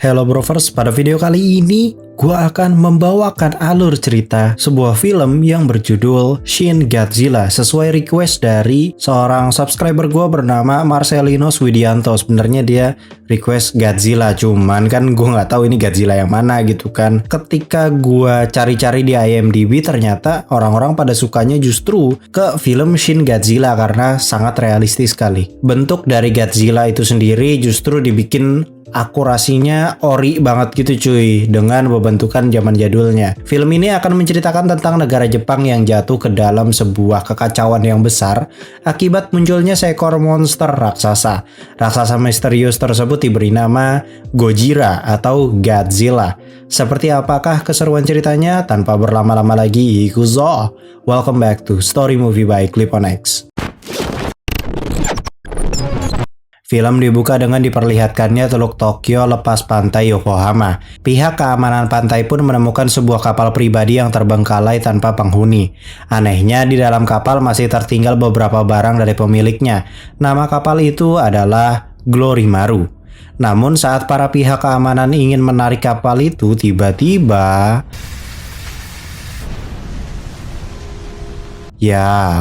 Hello Brovers, pada video kali ini gue akan membawakan alur cerita sebuah film yang berjudul Shin Godzilla sesuai request dari seorang subscriber gue bernama Marcelinus Widianto. Sebenarnya dia request Godzilla, cuman kan gue nggak tahu ini Godzilla yang mana gitu kan. Ketika gue cari-cari di IMDb, ternyata orang-orang pada sukanya justru ke film Shin Godzilla karena sangat realistis sekali. Bentuk dari Godzilla itu sendiri justru dibikin akurasinya ori banget gitu cuy, dengan pembentukan zaman jadulnya. Film ini akan menceritakan tentang negara Jepang yang jatuh ke dalam sebuah kekacauan yang besar akibat munculnya seekor monster raksasa. Raksasa misterius tersebut diberi nama Gojira atau Godzilla. Seperti apakah keseruan ceritanya? Tanpa berlama-lama lagi, ikuzo. Welcome back to Story Movie by Clip on X. Film dibuka dengan diperlihatkannya Teluk Tokyo lepas pantai Yokohama. Pihak keamanan pantai pun menemukan sebuah kapal pribadi yang terbengkalai tanpa penghuni. Anehnya, di dalam kapal masih tertinggal beberapa barang dari pemiliknya. Nama kapal itu adalah Glorymaru. Namun saat para pihak keamanan ingin menarik kapal itu, tiba-tiba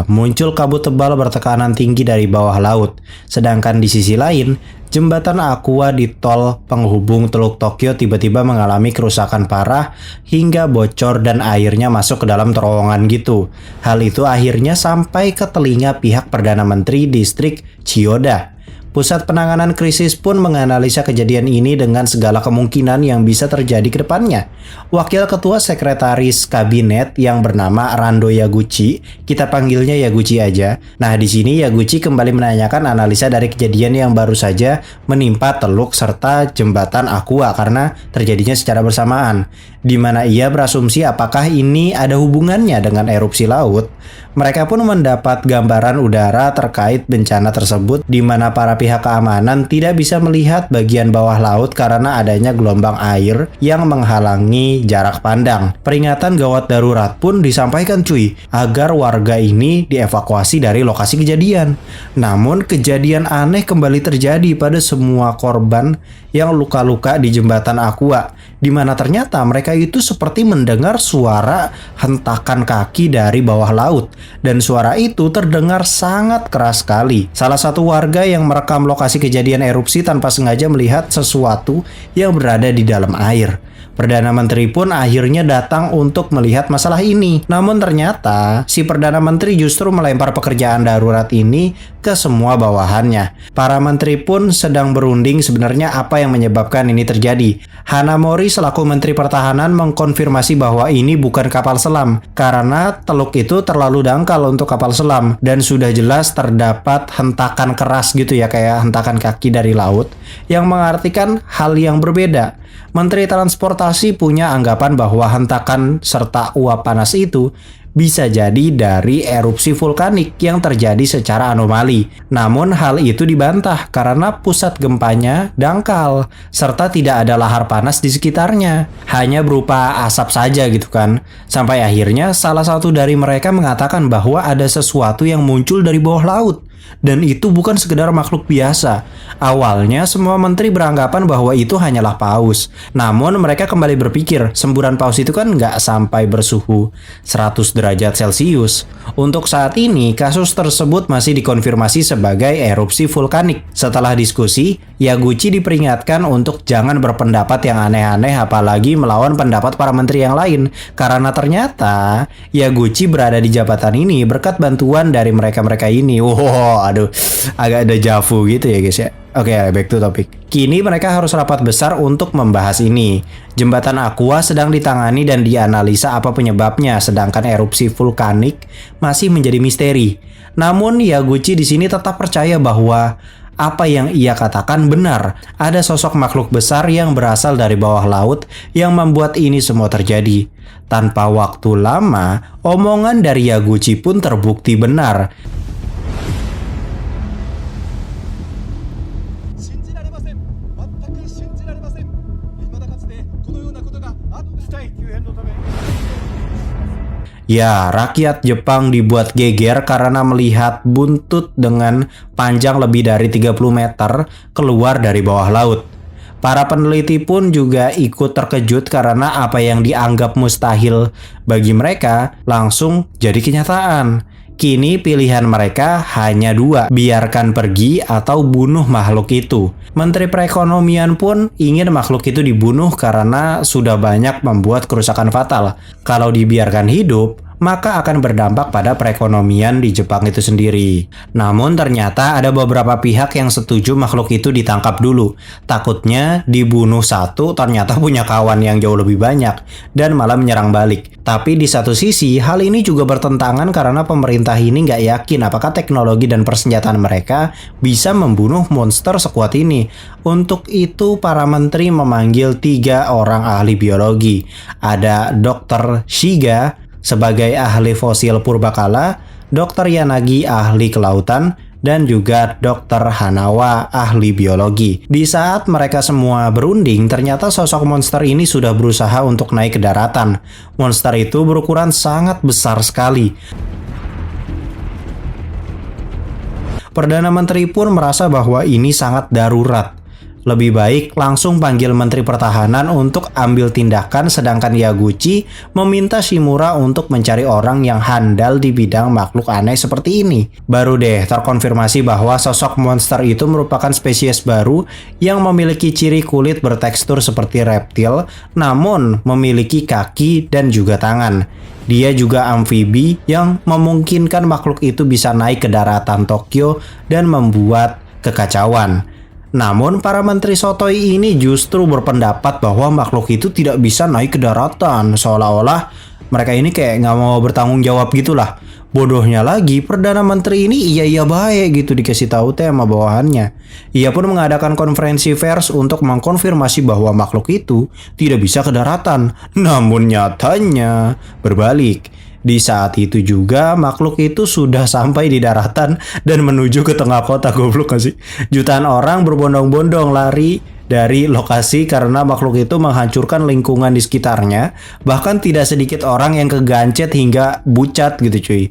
muncul kabut tebal bertekanan tinggi dari bawah laut. Sedangkan di sisi lain, jembatan aqua di tol penghubung Teluk Tokyo tiba-tiba mengalami kerusakan parah hingga bocor dan airnya masuk ke dalam terowongan gitu. Hal itu akhirnya sampai ke telinga pihak Perdana Menteri Distrik Chiyoda. Pusat Penanganan Krisis pun menganalisa kejadian ini dengan segala kemungkinan yang bisa terjadi ke depannya. Wakil Ketua Sekretaris Kabinet yang bernama Rando Yaguchi, kita panggilnya Yaguchi aja. Nah, di sini Yaguchi kembali menanyakan analisa dari kejadian yang baru saja menimpa teluk serta jembatan aqua karena terjadinya secara bersamaan, di mana ia berasumsi apakah ini ada hubungannya dengan erupsi laut. Mereka pun mendapat gambaran udara terkait bencana tersebut, di mana para pihak keamanan tidak bisa melihat bagian bawah laut karena adanya gelombang air yang menghalangi jarak pandang. Peringatan gawat darurat pun disampaikan cuy, agar warga ini dievakuasi dari lokasi kejadian. Namun kejadian aneh kembali terjadi pada semua korban yang luka-luka di jembatan aqua, di mana ternyata mereka itu seperti mendengar suara hentakan kaki dari bawah laut. Dan suara itu terdengar sangat keras sekali. Salah satu warga yang merekam lokasi kejadian erupsi tanpa sengaja melihat sesuatu yang berada di dalam air. Perdana Menteri pun akhirnya datang untuk melihat masalah ini. Namun ternyata si Perdana Menteri justru melempar pekerjaan darurat ini ke semua bawahannya. Para menteri pun sedang berunding sebenarnya apa yang menyebabkan ini terjadi. Hanamori selaku Menteri Pertahanan mengkonfirmasi bahwa ini bukan kapal selam karena teluk itu terlalu dangkal untuk kapal selam dan sudah jelas terdapat hentakan keras gitu ya, kayak hentakan kaki dari laut, yang mengartikan hal yang berbeda. Menteri Transportasi punya anggapan bahwa hentakan serta uap panas itu bisa jadi dari erupsi vulkanik yang terjadi secara anomali. Namun hal itu dibantah karena pusat gempanya dangkal serta tidak ada lahar panas di sekitarnya, hanya berupa asap saja gitu kan. Sampai akhirnya salah satu dari mereka mengatakan bahwa ada sesuatu yang muncul dari bawah laut. Dan itu bukan sekedar makhluk biasa. Awalnya semua menteri beranggapan bahwa itu hanyalah paus. Namun mereka kembali berpikir semburan paus itu kan nggak sampai bersuhu 100 derajat Celcius. Untuk saat ini kasus tersebut masih dikonfirmasi sebagai erupsi vulkanik. Setelah diskusi, Yaguchi diperingatkan untuk jangan berpendapat yang aneh-aneh apalagi melawan pendapat para menteri yang lain. Karena ternyata Yaguchi berada di jabatan ini berkat bantuan dari mereka-mereka ini. Aduh, agak deja vu gitu ya guys ya. Oke, back to topic. Kini mereka harus rapat besar untuk membahas ini. Jembatan aqua sedang ditangani dan dianalisa apa penyebabnya, sedangkan erupsi vulkanik masih menjadi misteri. Namun Yaguchi di sini tetap percaya bahwa apa yang ia katakan benar. Ada sosok makhluk besar yang berasal dari bawah laut yang membuat ini semua terjadi. Tanpa waktu lama, omongan dari Yaguchi pun terbukti benar. Ya, rakyat Jepang dibuat geger karena melihat buntut dengan panjang lebih dari 30 meter keluar dari bawah laut. Para peneliti pun juga ikut terkejut karena apa yang dianggap mustahil bagi mereka langsung jadi kenyataan. Kini pilihan mereka hanya dua, biarkan pergi atau bunuh makhluk itu. Menteri Perekonomian pun ingin makhluk itu dibunuh karena sudah banyak membuat kerusakan fatal. Kalau dibiarkan hidup, maka akan berdampak pada perekonomian di Jepang itu sendiri. Namun ternyata ada beberapa pihak yang setuju makhluk itu ditangkap dulu. Takutnya dibunuh satu ternyata punya kawan yang jauh lebih banyak dan malah menyerang balik. Tapi di satu sisi hal ini juga bertentangan karena pemerintah ini nggak yakin apakah teknologi dan persenjataan mereka bisa membunuh monster sekuat ini. Untuk itu para menteri memanggil 3 orang ahli biologi. Ada Dr. Shiga sebagai ahli fosil purbakala, Dr. Yanagi ahli kelautan, dan juga Dr. Hanawa ahli biologi. Di saat mereka semua berunding, ternyata sosok monster ini sudah berusaha untuk naik ke daratan. Monster itu berukuran sangat besar sekali. Perdana Menteri pun merasa bahwa ini sangat darurat. Lebih baik langsung panggil Menteri Pertahanan untuk ambil tindakan, sedangkan Yaguchi meminta Shimura untuk mencari orang yang handal di bidang makhluk aneh seperti ini. Baru deh terkonfirmasi bahwa sosok monster itu merupakan spesies baru yang memiliki ciri kulit bertekstur seperti reptil, namun memiliki kaki dan juga tangan. Dia juga amfibi yang memungkinkan makhluk itu bisa naik ke daratan Tokyo dan membuat kekacauan. Namun para menteri sotoy ini justru berpendapat bahwa makhluk itu tidak bisa naik ke daratan, seolah-olah mereka ini kayak nggak mau bertanggung jawab gitulah. Bodohnya lagi, Perdana Menteri ini iya baik gitu dikasih tahu teh sama bawahannya. Ia pun mengadakan konferensi pers untuk mengkonfirmasi bahwa makhluk itu tidak bisa ke daratan. Namun nyatanya berbalik. Di saat itu juga makhluk itu sudah sampai di daratan dan menuju ke tengah kota. Goblok gak sih? Jutaan orang berbondong-bondong lari dari lokasi karena makhluk itu menghancurkan lingkungan di sekitarnya. Bahkan tidak sedikit orang yang kegancet hingga bucat gitu cuy.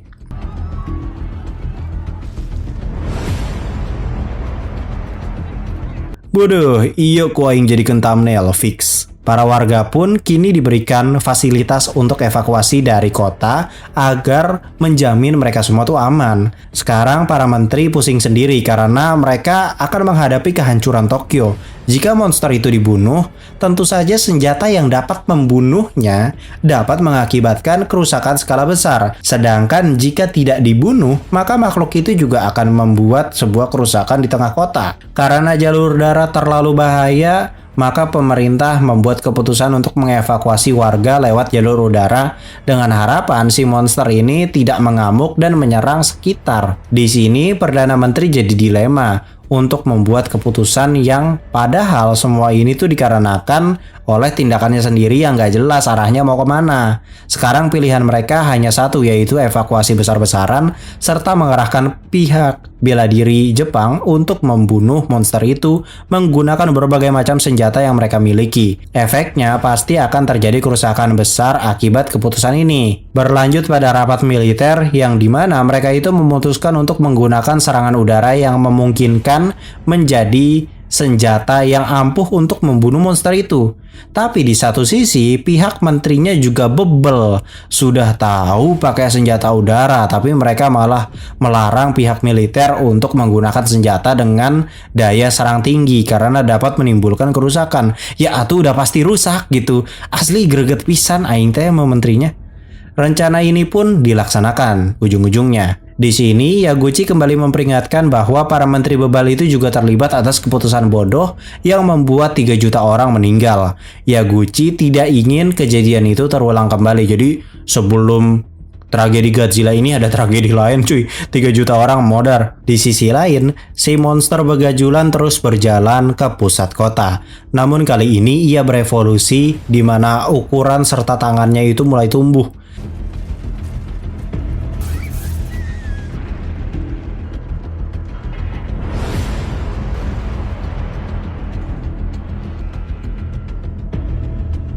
Bodoh, iyo ku aing jadikan thumbnail fix. Para warga pun kini diberikan fasilitas untuk evakuasi dari kota agar menjamin mereka semua tuh aman. Sekarang para menteri pusing sendiri karena mereka akan menghadapi kehancuran Tokyo. Jika monster itu dibunuh, tentu saja senjata yang dapat membunuhnya dapat mengakibatkan kerusakan skala besar. Sedangkan jika tidak dibunuh, maka makhluk itu juga akan membuat sebuah kerusakan di tengah kota. Karena jalur darat terlalu bahaya, maka pemerintah membuat keputusan untuk mengevakuasi warga lewat jalur udara dengan harapan si monster ini tidak mengamuk dan menyerang sekitar. Di sini Perdana Menteri jadi dilema untuk membuat keputusan yang padahal semua ini tuh dikarenakan oleh tindakannya sendiri yang gak jelas arahnya mau kemana. Sekarang pilihan mereka hanya satu, yaitu evakuasi besar-besaran serta mengerahkan pihak bela diri Jepang untuk membunuh monster itu menggunakan berbagai macam senjata yang mereka miliki. Efeknya pasti akan terjadi kerusakan besar akibat keputusan ini. Berlanjut pada rapat militer yang dimana mereka itu memutuskan untuk menggunakan serangan udara yang memungkinkan menjadi senjata yang ampuh untuk membunuh monster itu. Tapi di satu sisi pihak menterinya juga bebel. Sudah tahu pakai senjata udara, tapi mereka malah melarang pihak militer untuk menggunakan senjata dengan daya serang tinggi karena dapat menimbulkan kerusakan. Ya atuh udah pasti rusak gitu. Asli greget pisan aing teh sama menterinya. Rencana ini pun dilaksanakan ujung-ujungnya. Di sini Yaguchi kembali memperingatkan bahwa para menteri bebal itu juga terlibat atas keputusan bodoh yang membuat 3 juta orang meninggal. Yaguchi tidak ingin kejadian itu terulang kembali. Jadi sebelum tragedi Godzilla ini ada tragedi lain cuy. 3 juta orang modar. Di sisi lain, si monster begajulan terus berjalan ke pusat kota. Namun kali ini ia berevolusi di mana ukuran serta tangannya itu mulai tumbuh.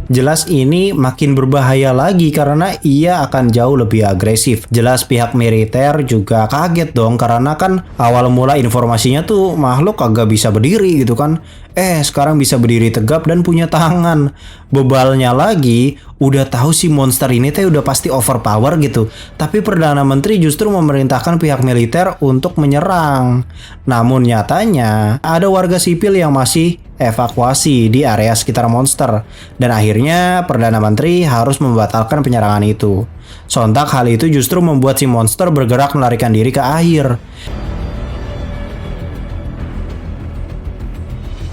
Jelas ini makin berbahaya lagi karena ia akan jauh lebih agresif. Jelas pihak militer juga kaget dong karena kan awal mula informasinya tuh makhluk kagak bisa berdiri gitu kan. Sekarang bisa berdiri tegap dan punya tangan. Bebalnya lagi, udah tahu si monster ini teh udah pasti overpower gitu. Tapi Perdana Menteri justru memerintahkan pihak militer untuk menyerang. Namun nyatanya, ada warga sipil yang masih evakuasi di area sekitar monster. Dan akhirnya Perdana Menteri harus membatalkan penyerangan itu. Sontak hal itu justru membuat si monster bergerak melarikan diri ke air.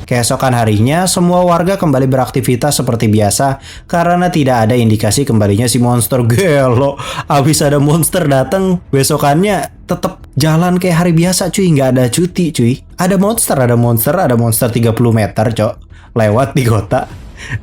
Keesokan harinya, semua warga kembali beraktivitas seperti biasa karena tidak ada indikasi kembalinya si monster. Gelo, abis ada monster datang, besokannya tetap jalan kayak hari biasa cuy, nggak ada cuti cuy. Ada monster 30 meter cok, lewat di kota.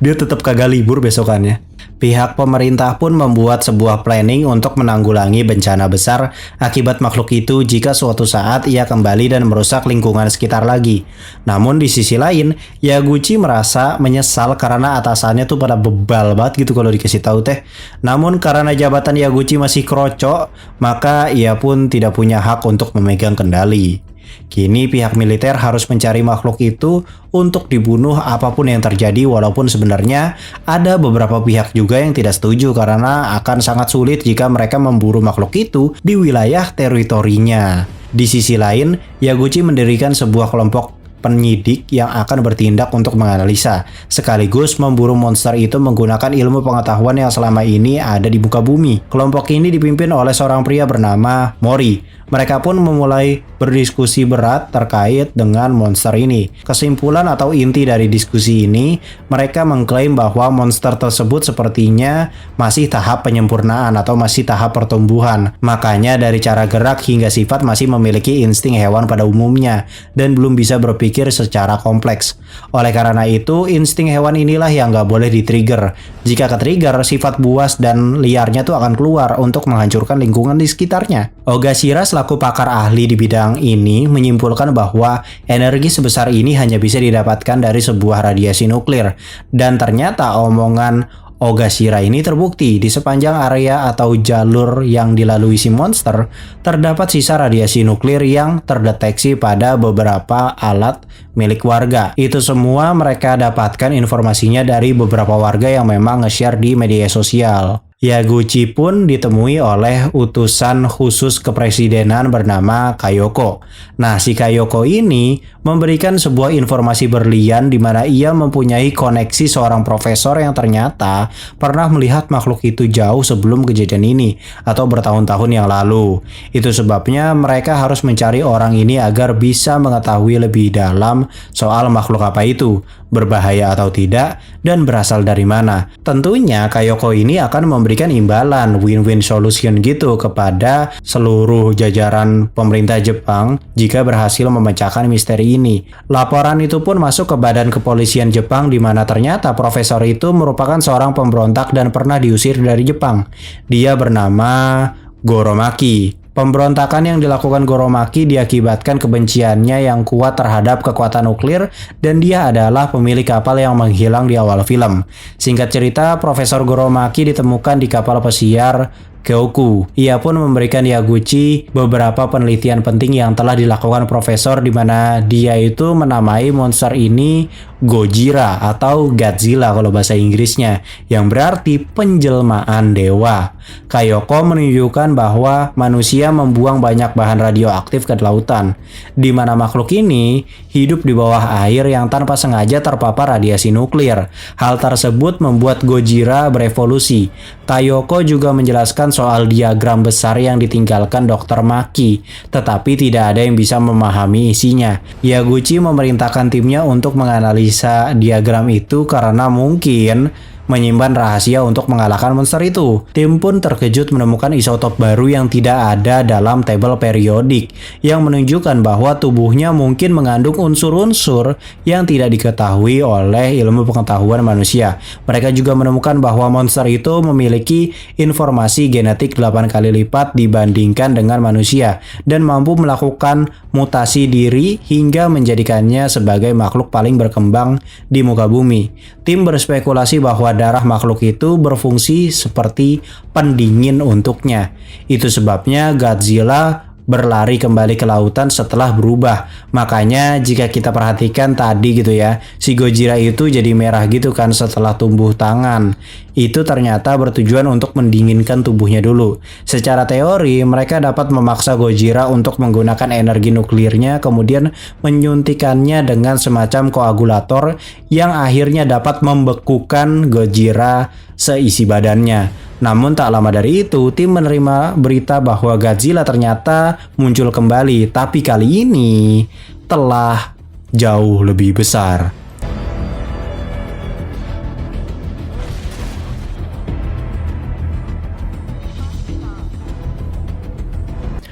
Dia tetap kagak libur besokannya. Pihak pemerintah pun membuat sebuah planning untuk menanggulangi bencana besar akibat makhluk itu jika suatu saat ia kembali dan merusak lingkungan sekitar lagi. Namun di sisi lain, Yaguchi merasa menyesal karena atasannya tuh pada bebal banget gitu kalau dikasih tahu teh. Namun karena jabatan Yaguchi masih kroco, maka ia pun tidak punya hak untuk memegang kendali. Kini pihak militer harus mencari makhluk itu untuk dibunuh apapun yang terjadi, walaupun sebenarnya ada beberapa pihak juga yang tidak setuju karena akan sangat sulit jika mereka memburu makhluk itu di wilayah teritorinya. Di sisi lain, Yaguchi mendirikan sebuah kelompok penyidik yang akan bertindak untuk menganalisa, sekaligus memburu monster itu menggunakan ilmu pengetahuan yang selama ini ada di muka bumi. Kelompok ini dipimpin oleh seorang pria bernama Mori. Mereka pun memulai berdiskusi berat terkait dengan monster ini. Kesimpulan atau inti dari diskusi ini, mereka mengklaim bahwa monster tersebut sepertinya masih tahap penyempurnaan atau masih tahap pertumbuhan. Makanya dari cara gerak hingga sifat masih memiliki insting hewan pada umumnya dan belum bisa berpikir secara kompleks. Oleh karena itu, insting hewan inilah yang nggak boleh di-trigger. Jika ke-trigger, sifat buas dan liarnya tuh akan keluar untuk menghancurkan lingkungan di sekitarnya. Ogashira selaku pakar ahli di bidang ini menyimpulkan bahwa energi sebesar ini hanya bisa didapatkan dari sebuah radiasi nuklir. Dan ternyata omongan Ogashira ini terbukti. Di sepanjang area atau jalur yang dilalui si monster, terdapat sisa radiasi nuklir yang terdeteksi pada beberapa alat milik warga. Itu semua mereka dapatkan informasinya dari beberapa warga yang memang nge-share di media sosial. Yaguchi pun ditemui oleh utusan khusus kepresidenan bernama Kayoko. Nah, si Kayoko ini memberikan sebuah informasi berlian di mana ia mempunyai koneksi seorang profesor yang ternyata pernah melihat makhluk itu jauh sebelum kejadian ini atau bertahun-tahun yang lalu. Itu sebabnya mereka harus mencari orang ini agar bisa mengetahui lebih dalam soal makhluk apa itu, berbahaya atau tidak, dan berasal dari mana. Tentunya Kayoko ini akan memberikan imbalan win-win solution gitu kepada seluruh jajaran pemerintah Jepang jika berhasil memecahkan misteri ini. Laporan itu pun masuk ke badan kepolisian Jepang di mana ternyata profesor itu merupakan seorang pemberontak dan pernah diusir dari Jepang. Dia bernama Goromaki. Pemberontakan yang dilakukan Goromaki diakibatkan kebenciannya yang kuat terhadap kekuatan nuklir dan dia adalah pemilik kapal yang menghilang di awal film. Singkat cerita, Profesor Goromaki ditemukan di kapal pesiar Kyoku. Ia pun memberikan Yaguchi beberapa penelitian penting yang telah dilakukan profesor di mana dia itu menamai monster ini Gojira atau Godzilla kalau bahasa Inggrisnya, yang berarti penjelmaan dewa. Kayoko menunjukkan bahwa manusia membuang banyak bahan radioaktif ke lautan, di mana makhluk ini hidup di bawah air yang tanpa sengaja terpapar radiasi nuklir. Hal tersebut membuat Gojira berevolusi. Kayoko juga menjelaskan soal diagram besar yang ditinggalkan Dr. Maki, tetapi tidak ada yang bisa memahami isinya. Yaguchi memerintahkan timnya untuk menganalisa diagram itu karena mungkin menyimpan rahasia untuk mengalahkan monster itu. Tim pun terkejut menemukan isotop baru yang tidak ada dalam tabel periodik, yang menunjukkan bahwa tubuhnya mungkin mengandung unsur-unsur yang tidak diketahui oleh ilmu pengetahuan manusia. Mereka juga menemukan bahwa monster itu memiliki informasi genetik 8 kali lipat dibandingkan dengan manusia dan mampu melakukan mutasi diri hingga menjadikannya sebagai makhluk paling berkembang di muka bumi. Tim berspekulasi bahwa darah makhluk itu berfungsi seperti pendingin untuknya. Itu sebabnya Godzilla berlari kembali ke lautan setelah berubah. Makanya jika kita perhatikan tadi gitu ya, si Gojira itu jadi merah gitu kan setelah tumbuh tangan. Itu ternyata bertujuan untuk mendinginkan tubuhnya dulu. Secara teori, mereka dapat memaksa Gojira untuk menggunakan energi nuklirnya, kemudian menyuntikannya dengan semacam koagulator yang akhirnya dapat membekukan Gojira seisi badannya. Namun tak lama dari itu, tim menerima berita bahwa Godzilla ternyata muncul kembali, tapi kali ini telah jauh lebih besar.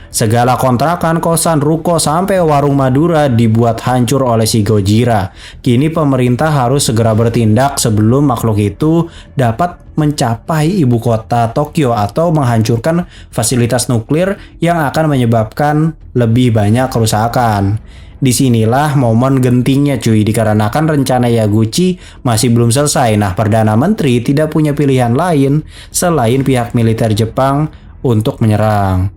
Segala kontrakan, kosan, ruko, sampai warung Madura dibuat hancur oleh si Gojira. Kini pemerintah harus segera bertindak sebelum makhluk itu dapat mencapai ibu kota Tokyo atau menghancurkan fasilitas nuklir yang akan menyebabkan lebih banyak kerusakan. Disinilah momen gentingnya cuy, dikarenakan rencana Yaguchi masih belum selesai. Nah, Perdana Menteri tidak punya pilihan lain selain pihak militer Jepang untuk menyerang.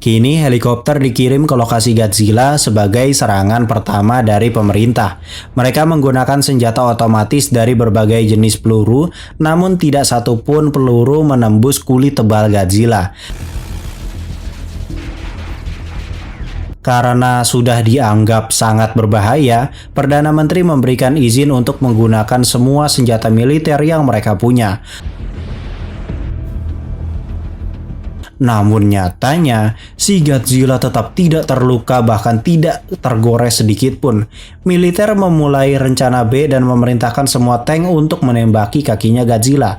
Kini helikopter dikirim ke lokasi Godzilla sebagai serangan pertama dari pemerintah. Mereka menggunakan senjata otomatis dari berbagai jenis peluru, namun tidak satupun peluru menembus kulit tebal Godzilla. Karena sudah dianggap sangat berbahaya, Perdana Menteri memberikan izin untuk menggunakan semua senjata militer yang mereka punya. Namun nyatanya, si Godzilla tetap tidak terluka, bahkan tidak tergores sedikit pun. Militer memulai rencana B dan memerintahkan semua tank untuk menembaki kakinya Godzilla.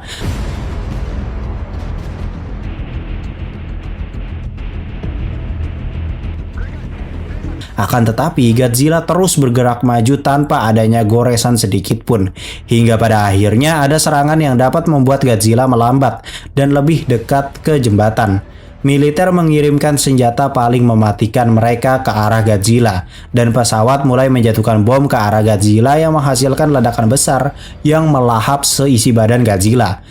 Akan tetapi, Godzilla terus bergerak maju tanpa adanya goresan sedikit pun. Hingga pada akhirnya ada serangan yang dapat membuat Godzilla melambat dan lebih dekat ke jembatan. Militer mengirimkan senjata paling mematikan mereka ke arah Godzilla, dan pesawat mulai menjatuhkan bom ke arah Godzilla yang menghasilkan ledakan besar yang melahap seisi badan Godzilla.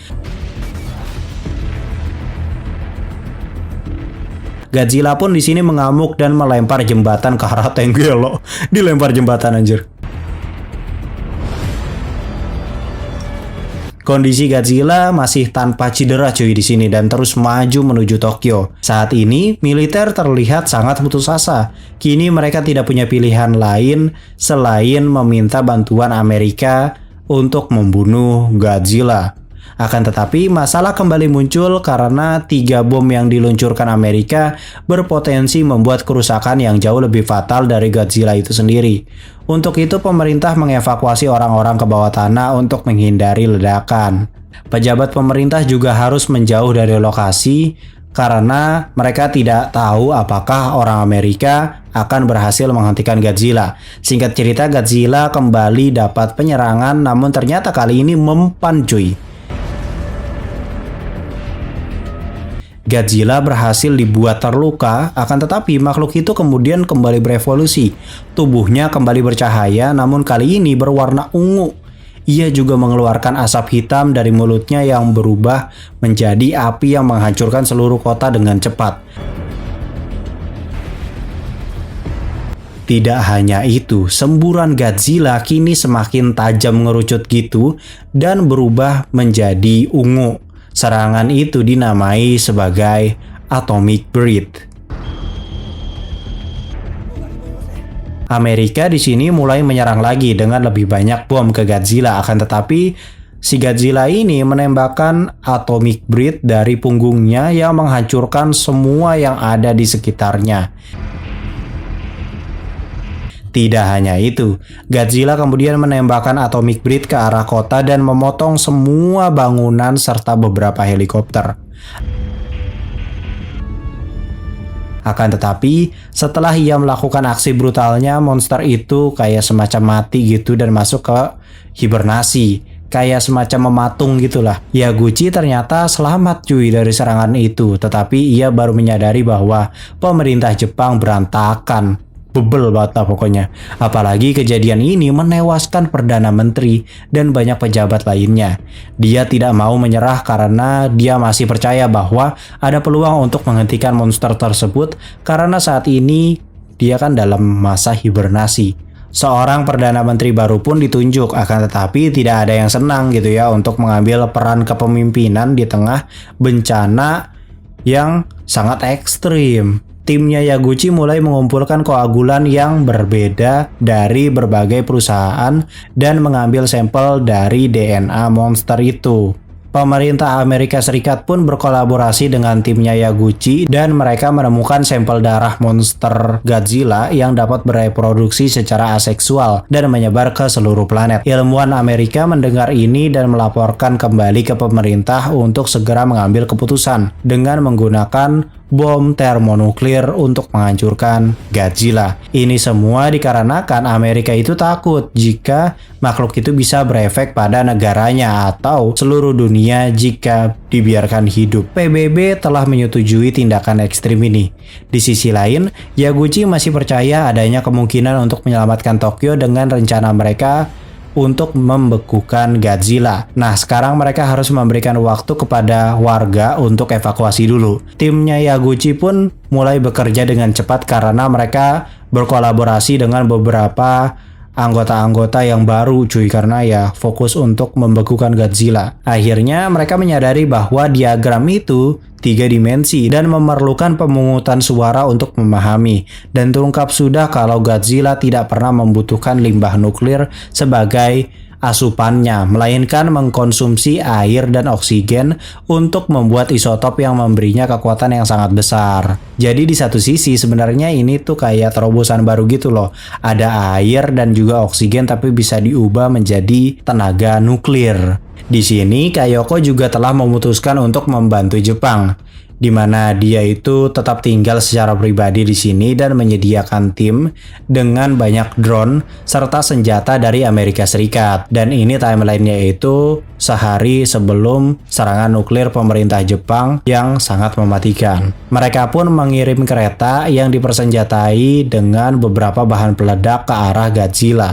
Godzilla pun di sini mengamuk dan melempar jembatan ke arah tank. Gelo, dilempar jembatan anjir. Kondisi Godzilla masih tanpa cedera cuy di sini dan terus maju menuju Tokyo. Saat ini militer terlihat sangat putus asa. Kini mereka tidak punya pilihan lain selain meminta bantuan Amerika untuk membunuh Godzilla. Akan tetapi masalah kembali muncul karena 3 bom yang diluncurkan Amerika berpotensi membuat kerusakan yang jauh lebih fatal dari Godzilla itu sendiri. Untuk itu pemerintah mengevakuasi orang-orang ke bawah tanah untuk menghindari ledakan. Pejabat pemerintah juga harus menjauh dari lokasi karena mereka tidak tahu apakah orang Amerika akan berhasil menghentikan Godzilla. Singkat cerita, Godzilla kembali dapat penyerangan, namun ternyata kali ini mempan cuy. Godzilla berhasil dibuat terluka, akan tetapi makhluk itu kemudian kembali berevolusi. Tubuhnya kembali bercahaya, namun kali ini berwarna ungu. Ia juga mengeluarkan asap hitam dari mulutnya yang berubah menjadi api yang menghancurkan seluruh kota dengan cepat. Tidak hanya itu, semburan Godzilla kini semakin tajam ngerucut gitu dan berubah menjadi ungu. Serangan itu dinamai sebagai Atomic Breath. Amerika di sini mulai menyerang lagi dengan lebih banyak bom ke Godzilla, akan tetapi si Godzilla ini menembakkan Atomic Breath dari punggungnya yang menghancurkan semua yang ada di sekitarnya. Tidak hanya itu, Godzilla kemudian menembakkan Atomic Breath ke arah kota dan memotong semua bangunan serta beberapa helikopter. Akan tetapi, setelah ia melakukan aksi brutalnya, monster itu kayak semacam mati gitu dan masuk ke hibernasi. Kayak semacam mematung gitulah. Yaguchi ternyata selamat cuy dari serangan itu, tetapi ia baru menyadari bahwa pemerintah Jepang berantakan. bebel banget lah pokoknya. Apalagi kejadian ini menewaskan Perdana Menteri dan banyak pejabat lainnya. Dia tidak mau menyerah karena dia masih percaya bahwa ada peluang untuk menghentikan monster tersebut karena saat ini dia kan dalam masa hibernasi. Seorang Perdana Menteri baru pun ditunjuk, akan tetapi tidak ada yang senang gitu ya untuk mengambil peran kepemimpinan di tengah bencana yang sangat ekstrim. Timnya Yaguchi mulai mengumpulkan koagulan yang berbeda dari berbagai perusahaan dan mengambil sampel dari DNA monster itu. Pemerintah Amerika Serikat pun berkolaborasi dengan timnya Yaguchi dan mereka menemukan sampel darah monster Godzilla yang dapat bereproduksi secara aseksual dan menyebar ke seluruh planet. Ilmuwan Amerika mendengar ini dan melaporkan kembali ke pemerintah untuk segera mengambil keputusan dengan menggunakan bom termonuklir untuk menghancurkan Godzilla. Ini semua dikarenakan Amerika itu takut jika makhluk itu bisa berefek pada negaranya atau seluruh dunia jika dibiarkan hidup. PBB telah menyetujui tindakan ekstrim ini. Di sisi lain, Yaguchi masih percaya adanya kemungkinan untuk menyelamatkan Tokyo dengan rencana mereka untuk membekukan Godzilla. Nah, sekarang mereka harus memberikan waktu kepada warga untuk evakuasi dulu. Timnya Yaguchi pun mulai bekerja dengan cepat karena mereka berkolaborasi dengan beberapa anggota-anggota yang baru karena ya fokus untuk membekukan Godzilla. Akhirnya mereka menyadari bahwa diagram itu 3 dimensi dan memerlukan pemungutan suara untuk memahami. Dan terungkap sudah kalau Godzilla tidak pernah membutuhkan limbah nuklir sebagai asupannya, melainkan mengkonsumsi air dan oksigen untuk membuat isotop yang memberinya kekuatan yang sangat besar. Jadi di satu sisi sebenarnya ini tuh kayak terobosan baru gitu loh. Ada air dan juga oksigen tapi bisa diubah menjadi tenaga nuklir. Di sini Kayoko juga telah memutuskan untuk membantu Jepang, di mana dia itu tetap tinggal secara pribadi di sini dan menyediakan tim dengan banyak drone serta senjata dari Amerika Serikat. Dan ini timelinenya itu sehari sebelum serangan nuklir pemerintah Jepang yang sangat mematikan. Mereka pun mengirim kereta yang dipersenjatai dengan beberapa bahan peledak ke arah Godzilla.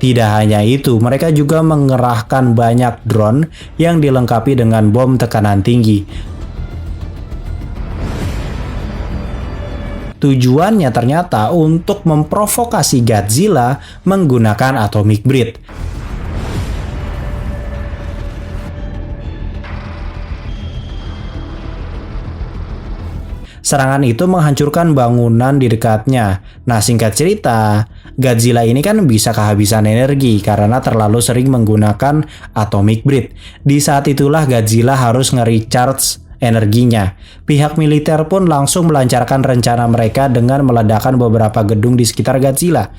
Tidak hanya itu, mereka juga mengerahkan banyak drone yang dilengkapi dengan bom tekanan tinggi. Tujuannya ternyata untuk memprovokasi Godzilla menggunakan atomic breath. Serangan itu menghancurkan bangunan di dekatnya. Nah, singkat cerita, Godzilla ini kan bisa kehabisan energi karena terlalu sering menggunakan atomic breath. Di saat itulah Godzilla harus nge-recharge energinya. Pihak militer pun langsung melancarkan rencana mereka dengan meledakkan beberapa gedung di sekitar Godzilla.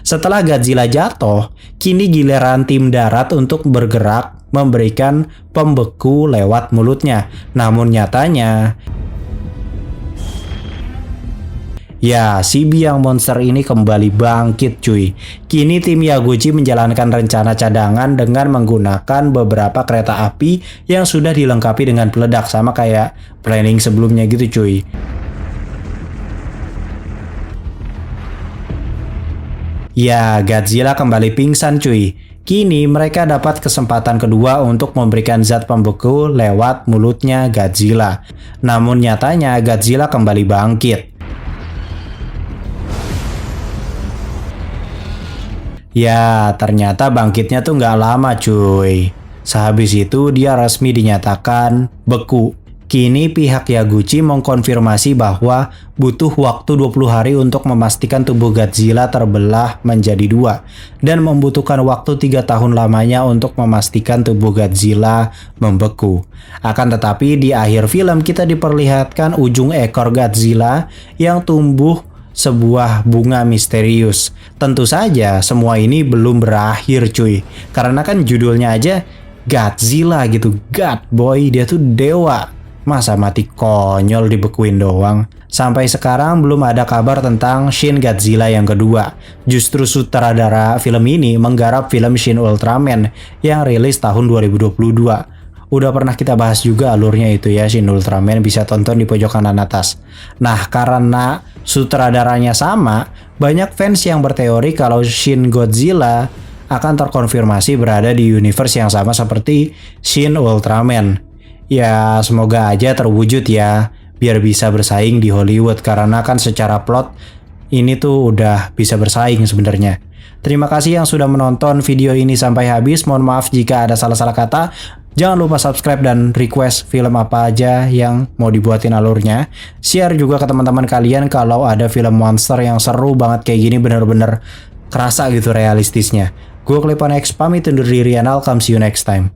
Setelah Godzilla jatuh, kini giliran tim darat untuk bergerak memberikan pembeku lewat mulutnya. Namun nyatanya, ya, si biang monster ini kembali bangkit cuy. Kini tim Yaguchi menjalankan rencana cadangan dengan menggunakan beberapa kereta api yang sudah dilengkapi dengan peledak, sama kayak planning sebelumnya gitu cuy. Ya, Godzilla kembali pingsan cuy. Kini mereka dapat kesempatan kedua untuk memberikan zat pembeku lewat mulutnya Godzilla. Namun nyatanya Godzilla kembali bangkit. Ya, ternyata bangkitnya tuh nggak lama cuy. Sehabis itu dia resmi dinyatakan beku. Kini pihak Yaguchi mengkonfirmasi bahwa butuh waktu 20 hari untuk memastikan tubuh Godzilla terbelah menjadi 2 dan membutuhkan waktu 3 tahun lamanya untuk memastikan tubuh Godzilla membeku. Akan tetapi di akhir film kita diperlihatkan ujung ekor Godzilla yang tumbuh sebuah bunga misterius. Tentu saja semua ini belum berakhir cuy, karena kan judulnya aja Godzilla gitu. God boy, dia tuh dewa. Masa mati konyol dibekuin doang? Sampai sekarang belum ada kabar tentang Shin Godzilla yang kedua. Justru sutradara film ini menggarap film Shin Ultraman yang rilis tahun 2022. udah pernah kita bahas juga alurnya itu ya, Shin Ultraman, bisa tonton di pojok kanan atas. Nah, karena sutradaranya sama, banyak fans yang berteori kalau Shin Godzilla akan terkonfirmasi berada di universe yang sama seperti Shin Ultraman. Ya, semoga aja terwujud ya, biar bisa bersaing di Hollywood, karena kan secara plot ini tuh udah bisa bersaing sebenarnya. Terima kasih yang sudah menonton video ini sampai habis. Mohon maaf jika ada salah-salah kata. Jangan lupa subscribe dan request film apa aja yang mau dibuatin alurnya. Share juga ke teman-teman kalian kalau ada film monster yang seru banget kayak gini, bener-bener kerasa gitu realistisnya. Gue Clipon X pamit undur diri, and I'll come see you next time.